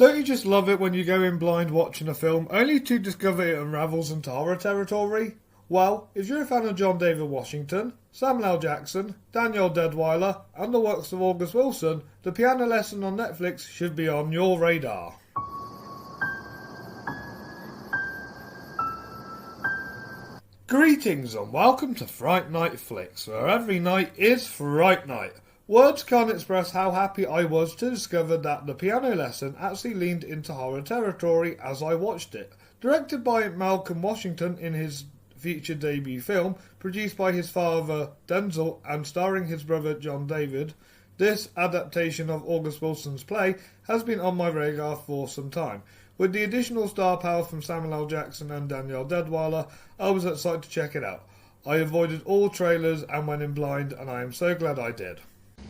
Don't you just love it when you go in blind watching a film only to discover it unravels into horror territory? Well, if you're a fan of Denzel Washington, Samuel L. Jackson, Danielle Deadwyler and the works of August Wilson, The Piano Lesson on Netflix should be on your radar. Greetings and welcome to Fright Night Flicks, where every night is Fright Night. Words can't express how happy I was to discover that The Piano Lesson actually leaned into horror territory as I watched it. Directed by Malcolm Washington in his feature debut film, produced by his father Denzel and starring his brother John David, this adaptation of August Wilson's play has been on my radar for some time. With the additional star power from Samuel L. Jackson and Danielle Deadwyler, I was excited to check it out. I avoided all trailers and went in blind, and I am so glad I did.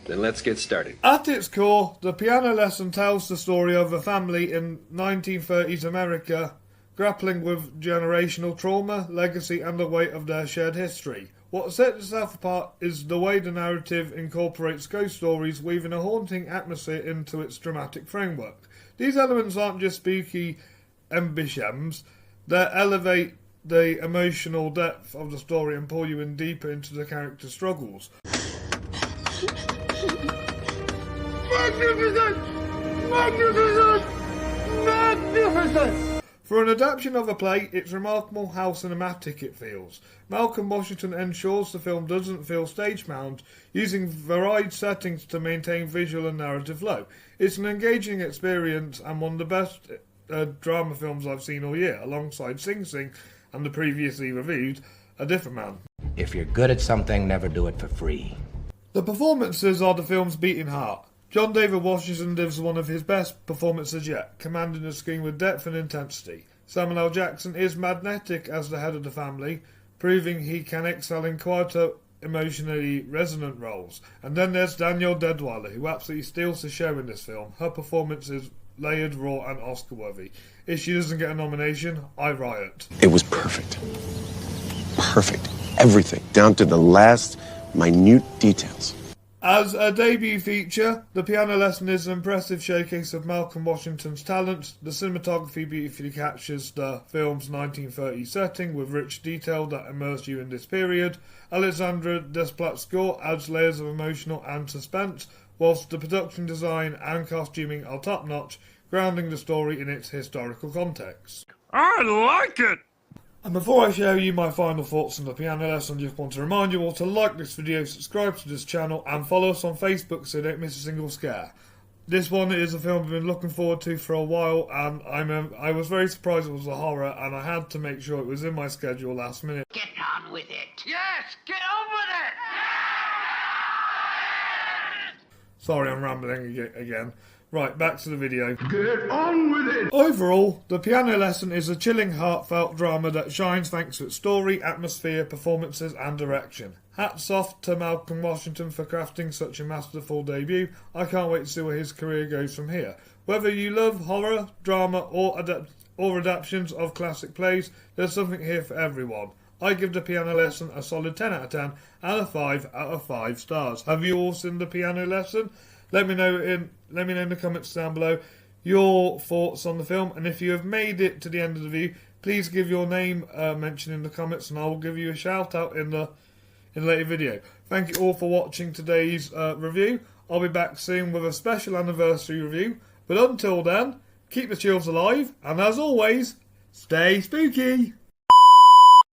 Then let's get started. At its core, The Piano Lesson tells the story of a family in 1930s America grappling with generational trauma, legacy and the weight of their shared history. What sets itself apart is the way the narrative incorporates ghost stories, weaving a haunting atmosphere into its dramatic framework. These elements aren't just spooky ambitions, they elevate the emotional depth of the story and pull you in deeper into the character's struggles. Magnificent! Magnificent! Magnificent! For an adaptation of a play, it's remarkable how cinematic it feels. Malcolm Washington ensures the film doesn't feel stage-bound, using varied settings to maintain visual and narrative flow. It's an engaging experience and one of the best drama films I've seen all year, alongside Sing Sing and the previously reviewed A Different Man. If you're good at something, never do it for free. The performances are the film's beating heart. John David Washington gives one of his best performances yet, commanding the screen with depth and intensity. Samuel L. Jackson is magnetic as the head of the family, proving he can excel in quieter, emotionally resonant roles. And then there's Danielle Deadwyler, who absolutely steals the show in this film. Her performance is layered, raw and Oscar-worthy. If she doesn't get a nomination, I riot. It was perfect. Perfect. Everything, down to the last minute details. As a debut feature, The Piano Lesson is an impressive showcase of Malcolm Washington's talent. The cinematography beautifully captures the film's 1930s setting with rich detail that immerse you in this period. Alexandra Desplat's score adds layers of emotional and suspense, whilst the production design and costuming are top-notch, grounding the story in its historical context. I like it! And before I share with you my final thoughts on The Piano Lesson, I just want to remind you all to like this video, subscribe to this channel and follow us on Facebook so you don't miss a single scare. This one is a film I've been looking forward to for a while, and I was very surprised it was a horror, and I had to make sure it was in my schedule last minute. Get on with it. Yes, get on with it! Sorry, I'm rambling again. Right, back to the video. Get on with it! Overall, The Piano Lesson is a chilling, heartfelt drama that shines thanks to its story, atmosphere, performances and direction. Hats off to Malcolm Washington for crafting such a masterful debut. I can't wait to see where his career goes from here. Whether you love horror, drama or adaptations of classic plays, there's something here for everyone. I give The Piano Lesson a solid 10 out of 10 and a 5 out of 5 stars. Have you all seen The Piano Lesson? Let me know in the comments down below your thoughts on the film, and if you have made it to the end of the video, please give your name mentioned in the comments, and I will give you a shout out in a later video. Thank you all for watching today's review. I'll be back soon with a special anniversary review, but until then, keep the chills alive, and as always, stay spooky.